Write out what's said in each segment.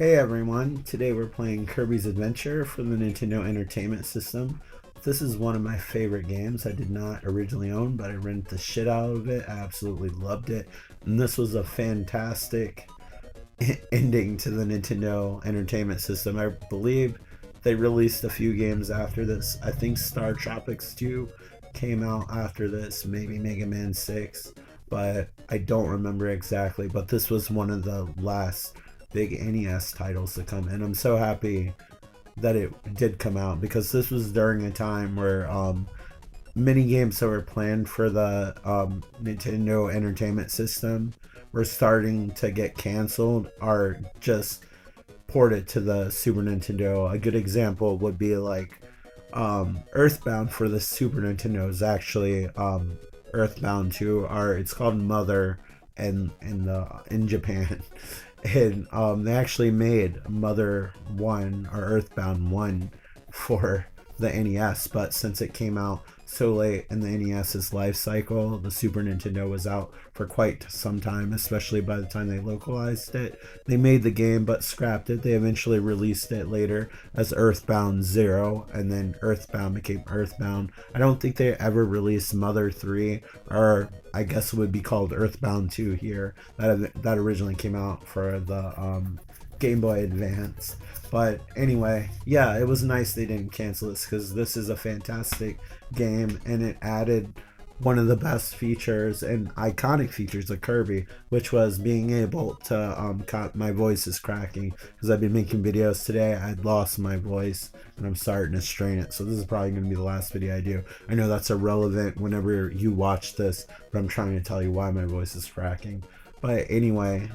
Hey everyone, today we're playing Kirby's Adventure for the Nintendo Entertainment System. This is one of my favorite games. I did not originally own, but I rented the shit out of it. I absolutely loved it. And this was a fantastic ending to the Nintendo Entertainment System. I believe they released a few games after this. I think Star Tropics 2 came out after this, maybe Mega Man 6, but I don't remember exactly. But this was one of the last big NES titles to come in. I'm so happy that it did come out because this was during a time where many games that were planned for the Nintendo Entertainment System were starting to get canceled or just ported to the Super Nintendo. A good example would be like Earthbound for the Super Nintendo is actually Earthbound 2, or it's called Mother in Japan. And they actually made Mother 1 or Earthbound 1 for the NES, but since it came out so late in the NES's life cycle, the Super Nintendo was out for quite some time, especially by the time they localized it. They made the game but scrapped it. They eventually released it later as Earthbound 0, and then Earthbound became Earthbound. I don't think they ever released Mother 3, or I guess it would be called Earthbound 2 here. That originally came out for the Game Boy Advance. But anyway, yeah, it was nice they didn't cancel this because this is a fantastic game and it added one of the best features and iconic features of Kirby, which was being able to my voice is cracking because I've been making videos today. I'd lost my voice and I'm starting to strain it, so this is probably going to be the last video I do. I know that's irrelevant whenever you watch this, but I'm trying to tell you why my voice is cracking. But anyway,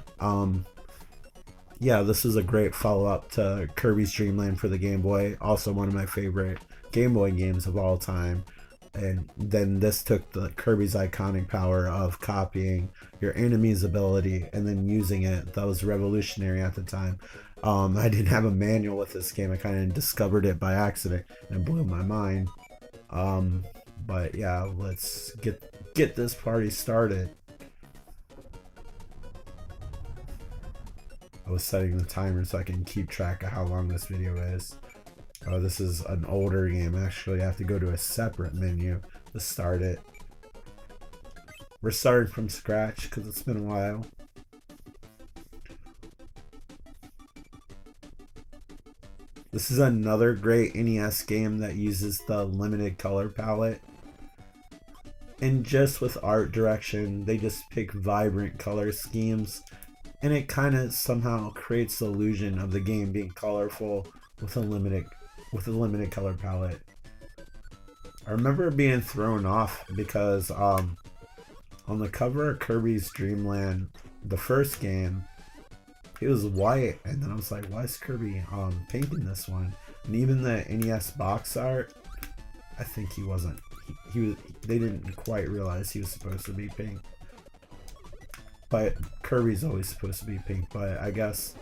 yeah, this is a great follow-up to Kirby's Dream Land for the Game Boy. Also one of my favorite Game Boy games of all time. And then this took the Kirby's iconic power of copying your enemy's ability and then using it. That was revolutionary at the time. I didn't have a manual with this game. I kind of discovered it by accident and it blew my mind. But yeah, let's get this party started. I was setting the timer so I can keep track of how long this video is. Oh, this is an older game. Actually, I have to go to a separate menu to start it. We're starting from scratch because it's been a while. This is another great NES game that uses the limited color palette. And just with art direction, they just pick vibrant color schemes. And it kind of somehow creates the illusion of the game being colorful with a limited color palette. I remember being thrown off because on the cover of Kirby's Dream Land, the first game, it was white, and then I was like, why is Kirby painting this one? And even the NES box art, I think he wasn't. They didn't quite realize he was supposed to be pink. But Kirby's always supposed to be pink, but I guess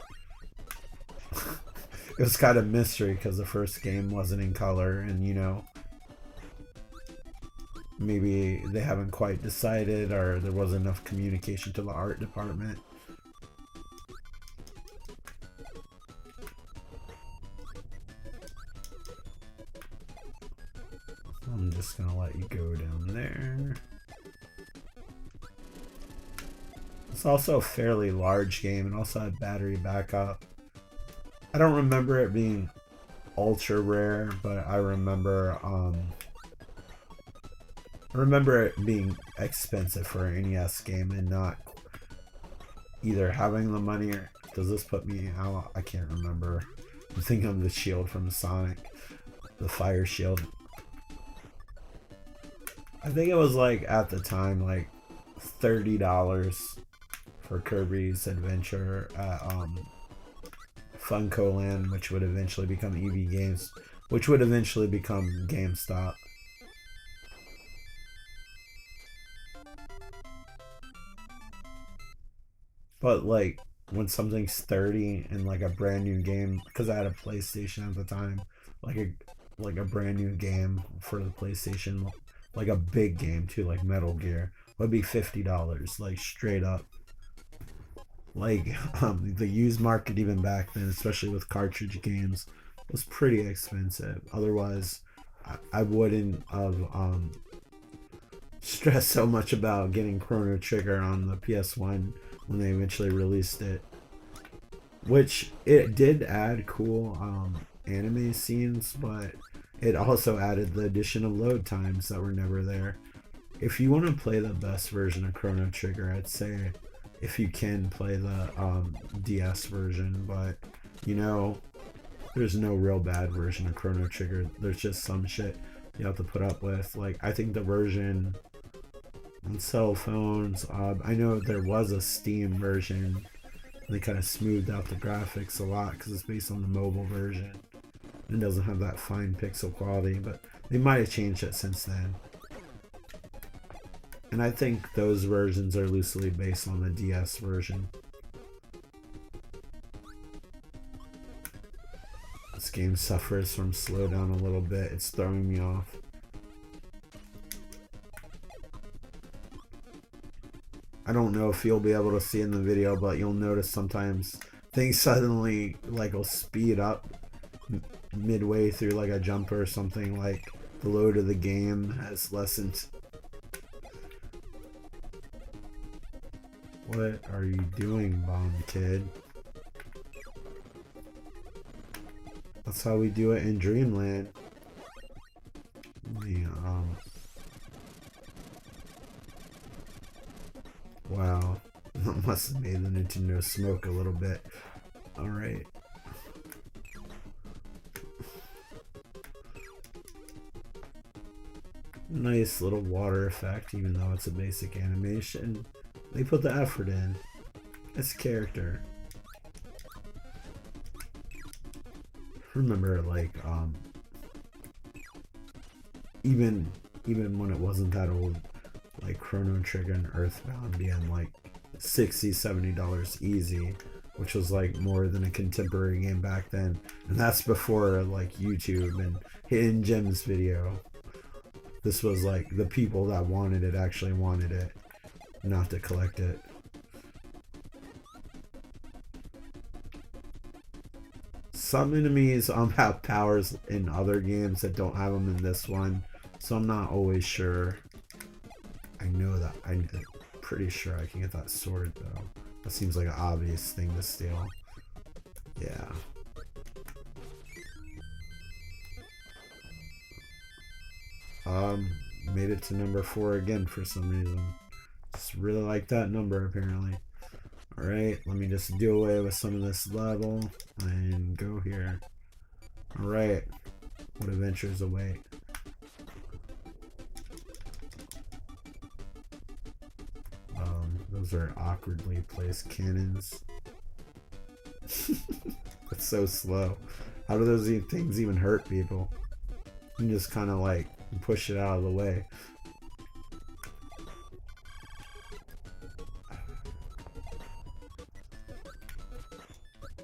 it was kind of mystery because the first game wasn't in color, and you know, maybe they haven't quite decided or there wasn't enough communication to the art department. I'm just gonna let you go down there. It's also a fairly large game and also had battery backup. I don't remember it being ultra rare, but I remember it being expensive for an NES game and not either having the money or does this put me out? I can't remember. I'm thinking of the shield from Sonic, the fire shield. I think it was like at the time like $30 for Kirby's Adventure at Funko Land, which would eventually become EV Games, which would eventually become GameStop. But like when something's 30 and like a brand new game, because I had a PlayStation at the time, like a brand new game for the PlayStation, like a big game too, like Metal Gear, would be $50, like straight up. Like the used market even back then, especially with cartridge games, was pretty expensive. Otherwise, I wouldn't have stressed so much about getting Chrono Trigger on the PS1 when they eventually released it. Which it did add cool anime scenes, but it also added the addition of load times that were never there. If you want to play the best version of Chrono Trigger, I'd say if you can play the DS version, but you know, there's no real bad version of Chrono Trigger. There's just some shit you have to put up with. Like, I think the version on cell phones, I know there was a Steam version. They kind of smoothed out the graphics a lot because it's based on the mobile version. It doesn't have that fine pixel quality, but they might have changed it since then. And I think those versions are loosely based on the DS version. This game suffers from slowdown a little bit. It's throwing me off. I don't know if you'll be able to see in the video, but you'll notice sometimes things suddenly like will speed up midway through like a jump or something. Like the load of the game has lessened. What are you doing, Bomb Kid? That's how we do it in Dreamland. Wow. That must have made the Nintendo smoke a little bit. Alright. Nice little water effect, even though it's a basic animation. They put the effort in. It's character. Remember, like, even when it wasn't that old, like Chrono Trigger and Earthbound being like $60, $70 easy, which was like more than a contemporary game back then. And that's before like YouTube and Hidden Gems video. This was like the people that wanted it actually wanted it, not to collect it. Some enemies have powers in other games that don't have them in this one, so I'm not always sure. I know that I'm pretty sure I can get that sword though. That seems like an obvious thing to steal. Yeah. Made it to number 4 again for some reason. Just really like that number apparently. Alright, let me just do away with some of this level and go here. Alright, what adventures await? Those are awkwardly placed cannons. That's so slow. How do those things even hurt people? You can just kind of like push it out of the way.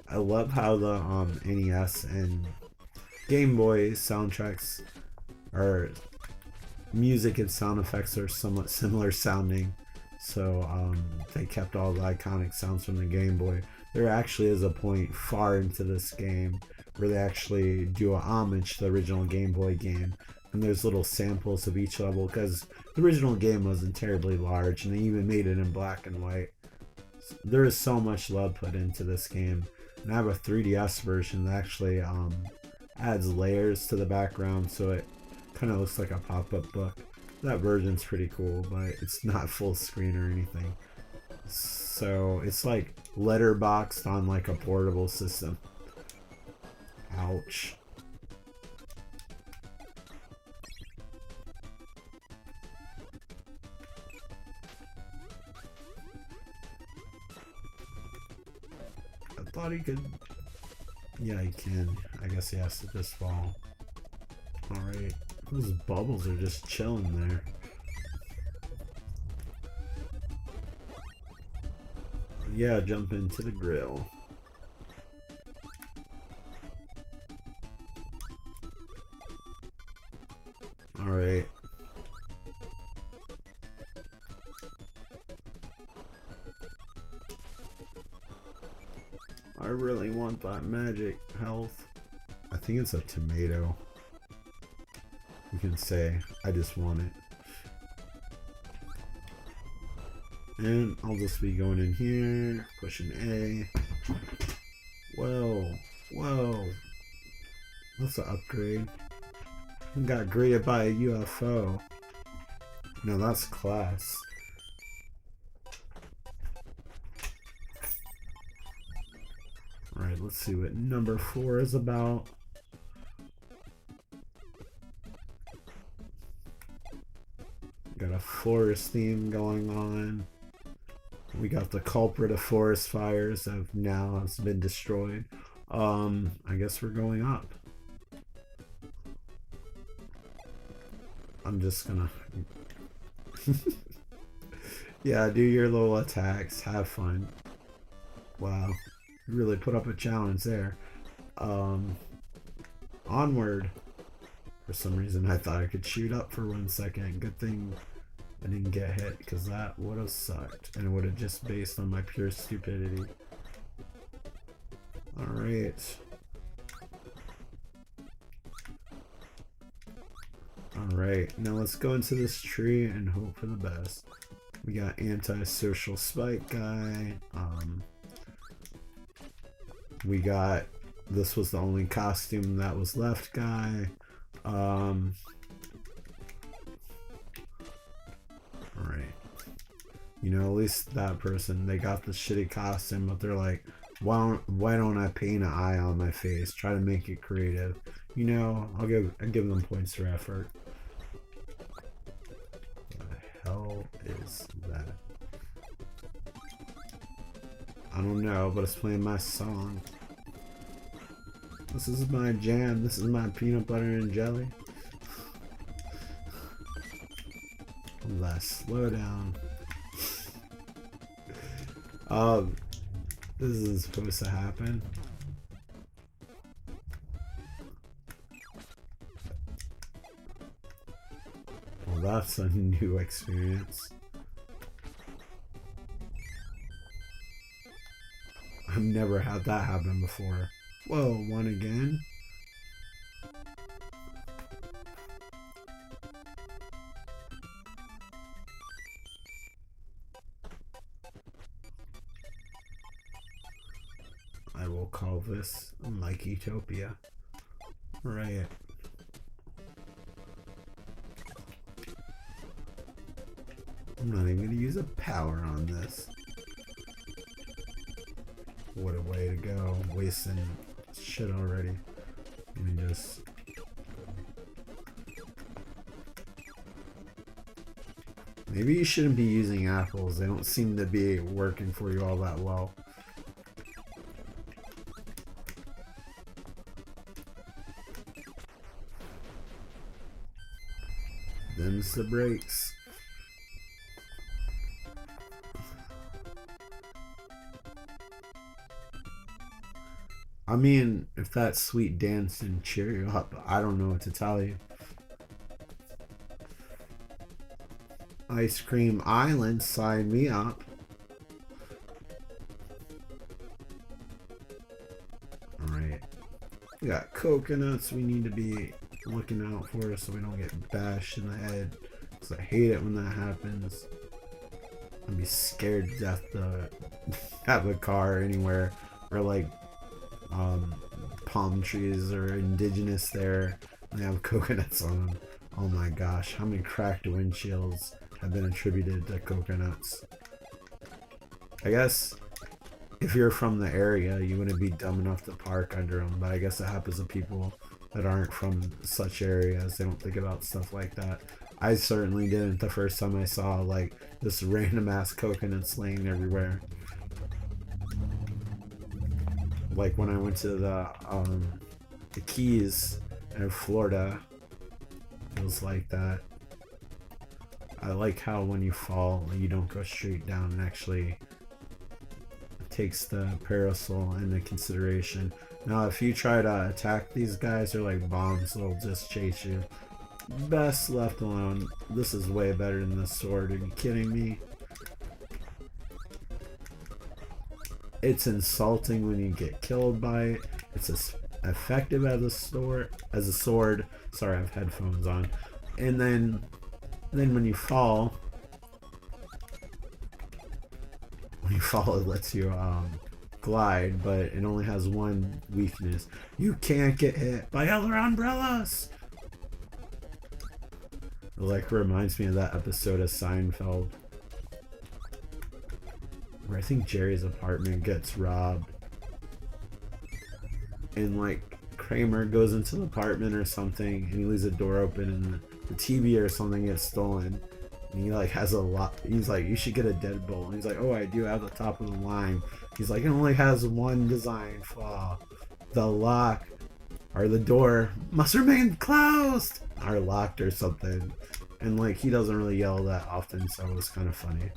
I love how the NES and Game Boy soundtracks are music and sound effects are somewhat similar sounding. So they kept all the iconic sounds from the Game Boy. There actually is a point far into this game where they actually do a homage to the original Game Boy game. And there's little samples of each level because the original game wasn't terribly large and they even made it in black and white. There is so much love put into this game. And I have a 3DS version that actually adds layers to the background so it kind of looks like a pop-up book. That version's pretty cool, but it's not full screen or anything. So it's like letterboxed on like a portable system. Ouch. I thought he could... Yeah, he can. I guess he has to just fall. Alright. Those bubbles are just chilling there. Yeah, jump into the grill. Alright. really want that magic health. I think it's a tomato. You can say, I just want it. And I'll just be going in here, pushing A. Whoa, whoa. That's an upgrade. I got greeted by a UFO. No, that's class. Alright, let's see what number 4 is about. Got a forest theme going on. We got the culprit of forest fires that now has been destroyed. I guess we're going up. I'm just gonna yeah, do your little attacks, have fun. Wow, you really put up a challenge there. Onward. For some reason I thought I could shoot up for 1 second. Good thing I didn't get hit, because that would have sucked, and it would have just based on my pure stupidity. Alright. Alright, now let's go into this tree and hope for the best. We got anti-social spike guy. We got, this was the only costume that was left guy. Alright. You know, at least that person, they got the shitty costume, but they're like, why don't I paint an eye on my face? Try to make it creative. You know, I'll give them points for effort. What the hell is that? I don't know, but it's playing my song. This is my jam. This is my peanut butter and jelly. Let's slow down. This isn't supposed to happen. Well, that's a new experience. I've never had that happen before. Whoa, one again? I will call this Mikey-topia. Right. I'm not even going to use a power on this. What a way to go. Wasting shit already. Let me just... Maybe you shouldn't be using apples. They don't seem to be working for you all that well. Them's the brakes. I mean, if that sweet dance didn't cheer you up, I don't know what to tell you. Ice Cream Island, sign me up. Alright. We got coconuts we need to be looking out for so we don't get bashed in the head. Because I hate it when that happens. I'd be scared to death to have a car anywhere where like palm trees are indigenous there and they have coconuts on them. Oh my gosh, how many cracked windshields have been attributed to coconuts? I guess if you're from the area you wouldn't be dumb enough to park under them, but I guess it happens to people that aren't from such areas. They don't think about stuff like that. I certainly didn't the first time I saw like this random ass coconuts laying everywhere. Like when I went to the Keys in Florida, it was like that. I like how when you fall, you don't go straight down and actually takes the parasol into consideration. Now, if you try to attack these guys, they're like bombs, they'll just chase you. Best left alone. This is way better than the sword. Are you kidding me? It's insulting when you get killed by it. It's as effective as a sword. Sorry, I have headphones on. And then when you fall, it lets you glide, but it only has one weakness. You can't get hit by other umbrellas. It like reminds me of that episode of Seinfeld where I think Jerry's apartment gets robbed, and like Kramer goes into the apartment or something, and he leaves the door open, and the TV or something gets stolen. And he like has a lot. He's like, you should get a deadbolt. And he's like, oh, I do have the top of the line. He's like, it only has one design flaw: the lock or the door must remain closed or locked or something. And like he doesn't really yell that often, so it was kind of funny.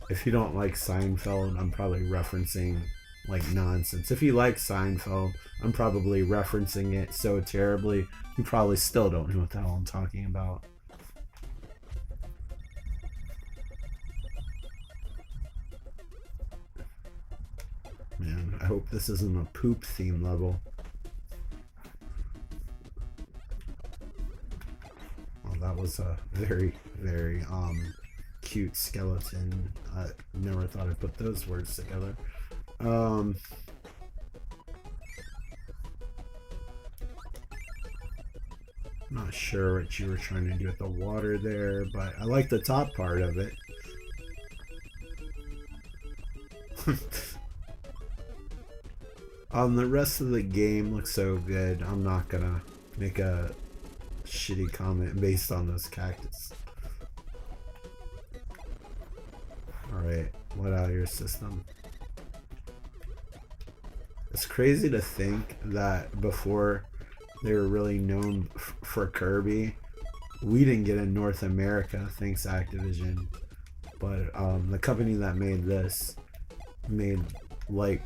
If you don't like Seinfeld, I'm probably referencing like nonsense. If you like Seinfeld, I'm probably referencing it so terribly you probably still don't know what the hell I'm talking about. Man, I hope this isn't a poop theme level. Well, that was a very, very cute skeleton. I never thought I'd put those words together. Not sure what you were trying to do with the water there, but I like the top part of it. The rest of the game looks so good. I'm not gonna make a shitty comment based on those cactus. Alright, what out of your system? It's crazy to think that before they were really known for Kirby, we didn't get in North America, thanks Activision. But the company that made this made like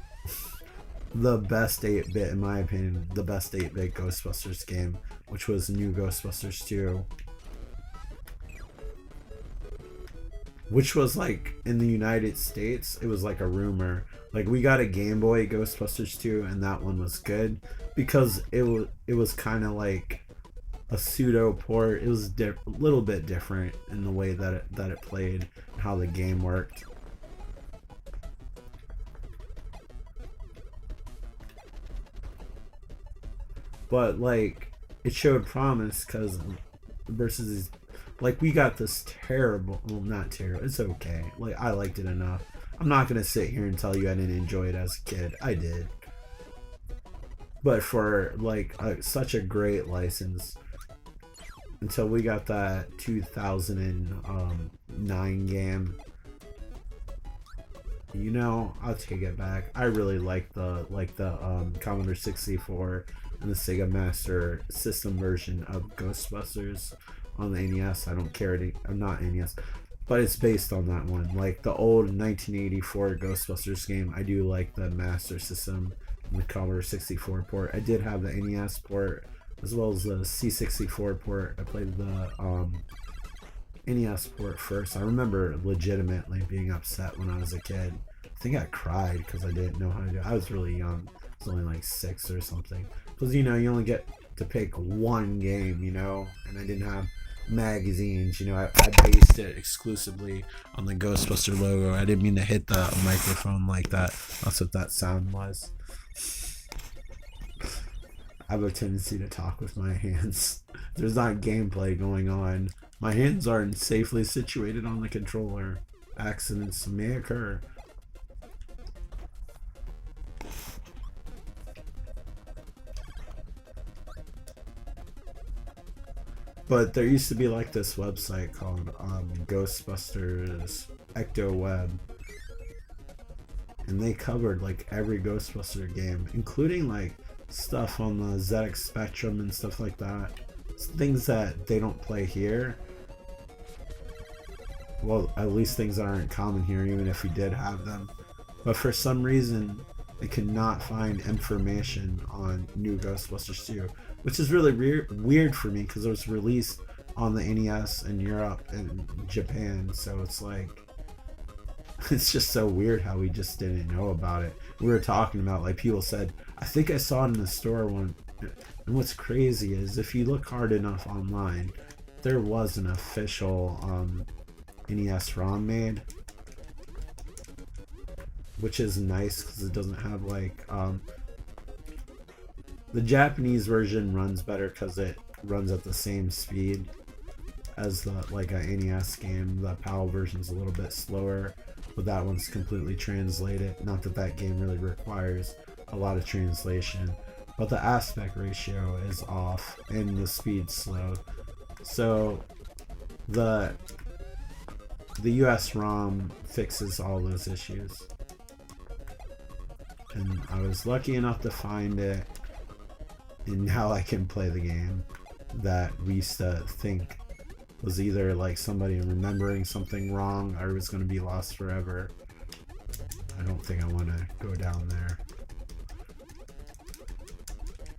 the best 8-bit, in my opinion, the best 8-bit Ghostbusters game, which was New Ghostbusters 2. Which was like, in the United States, it was like a rumor. Like, we got a Game Boy Ghostbusters 2, and that one was good because it was kind of like a pseudo port. It was a little bit different in the way that it played and how the game worked. But like, it showed promise because versus like, we got this terrible, well, not terrible, it's okay. Like, I liked it enough. I'm not gonna sit here and tell you I didn't enjoy it as a kid. I did. But for like such a great license, until we got that 2009 game, you know, I'll take it back. I really like the Commodore 64 and the Sega Master System version of Ghostbusters on the NES. I don't care not NES, but it's based on that one. Like the old 1984 Ghostbusters game, I do like the Master System and the Commodore 64 port. I did have the NES port as well as the C64 port. I played the NES port first. I remember legitimately being upset when I was a kid. I think I cried because I didn't know how to do it. I was really young. I was only like 6 or something. Because, you know, you only get to pick one game, you know, and I didn't have magazines, you know. I based it exclusively on the Ghostbuster logo. I didn't mean to hit the microphone like that. That's what that sound was. I have a tendency to talk with my hands. There's not gameplay going on. My hands aren't safely situated on the controller. Accidents may occur. But there used to be like this website called Ghostbusters EctoWeb, and they covered like every Ghostbuster game, including like stuff on the ZX Spectrum and stuff like that. It's things that they don't play here. Well, at least things that aren't common here, even if we did have them. But for some reason, they could not find information on New Ghostbusters 2, which is really weird for me because it was released on the NES in Europe and Japan. So it's like, It's just so weird how we just didn't know about it. We were talking about, like, people said, I think I saw it in the store one. And what's crazy is if you look hard enough online, there was an official NES ROM made, which is nice because it doesn't have like the Japanese version runs better because it runs at the same speed as the like a NES game. The PAL version's a little bit slower, but that one's completely translated. Not that that game really requires a lot of translation, but the aspect ratio is off and the speed's slow. So the US ROM fixes all those issues. And I was lucky enough to find it, and now I can play the game that we used to think was either like somebody remembering something wrong or it was going to be lost forever. I don't think I want to go down there.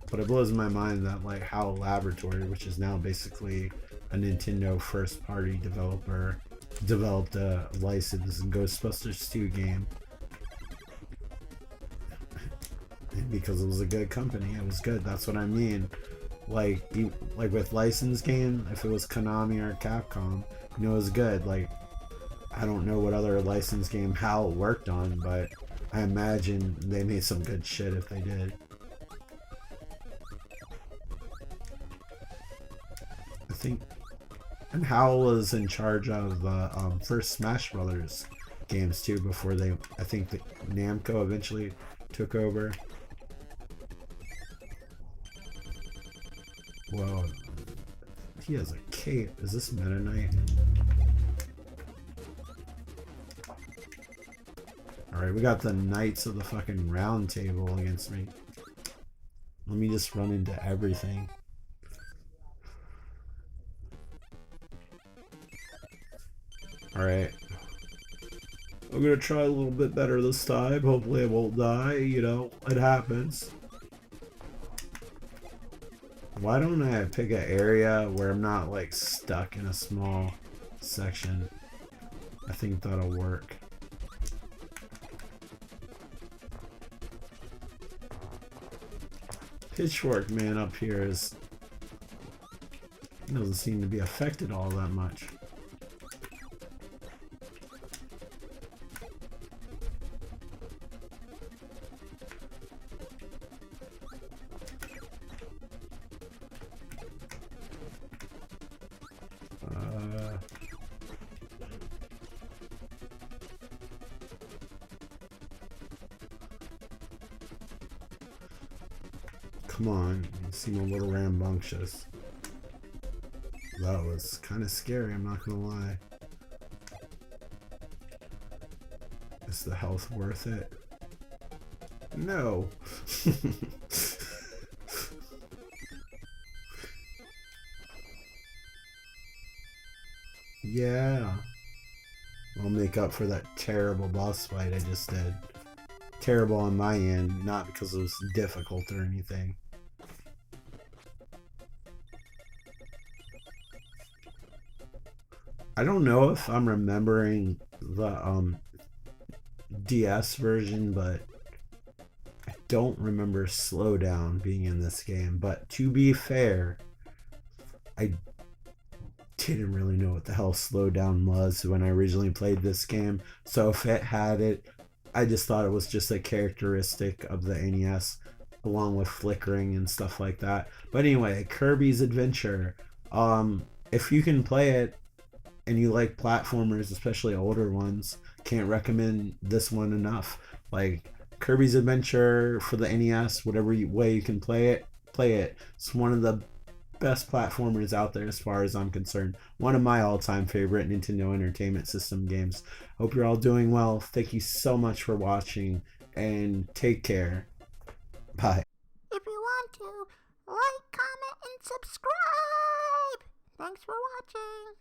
But it blows my mind that like HAL Laboratory, which is now basically a Nintendo first party developer, developed a licensed Ghostbusters 2 game. Because it was a good company, it was good. That's what I mean. Like with licensed game, if it was Konami or Capcom, you know, it was good. Like, I don't know what other licensed game HAL worked on, but I imagine they made some good shit if they did. I think, and HAL was in charge of the first Smash Brothers games too. Before they, I think the Namco eventually took over. Whoa, he has a cape. Is this Meta Knight? Alright, we got the Knights of the fucking Round Table against me. Let me just run into everything. Alright. I'm gonna try a little bit better this time. Hopefully I won't die, you know, it happens. Why don't I pick an area where I'm not like stuck in a small section? I think that'll work. Pitchfork Man up here doesn't seem to be affected all that much. Come on, you seem a little rambunctious. That was kind of scary, I'm not gonna lie. Is the health worth it? No. Yeah. I'll make up for that terrible boss fight I just did. Terrible on my end, not because it was difficult or anything. I don't know if I'm remembering the DS version, but I don't remember Slowdown being in this game. But to be fair, I didn't really know what the hell Slowdown was when I originally played this game. So if it had it, I just thought it was just a characteristic of the NES, along with flickering and stuff like that. But anyway, Kirby's Adventure. If you can play it, and you like platformers, especially older ones, can't recommend this one enough. Like Kirby's Adventure for the NES, whatever way you can play it, play it. It's one of the best platformers out there as far as I'm concerned. One of my all-time favorite Nintendo Entertainment System games. Hope you're all doing well. Thank you so much for watching, and take care. Bye. If you want to, like, comment, and subscribe. Thanks for watching.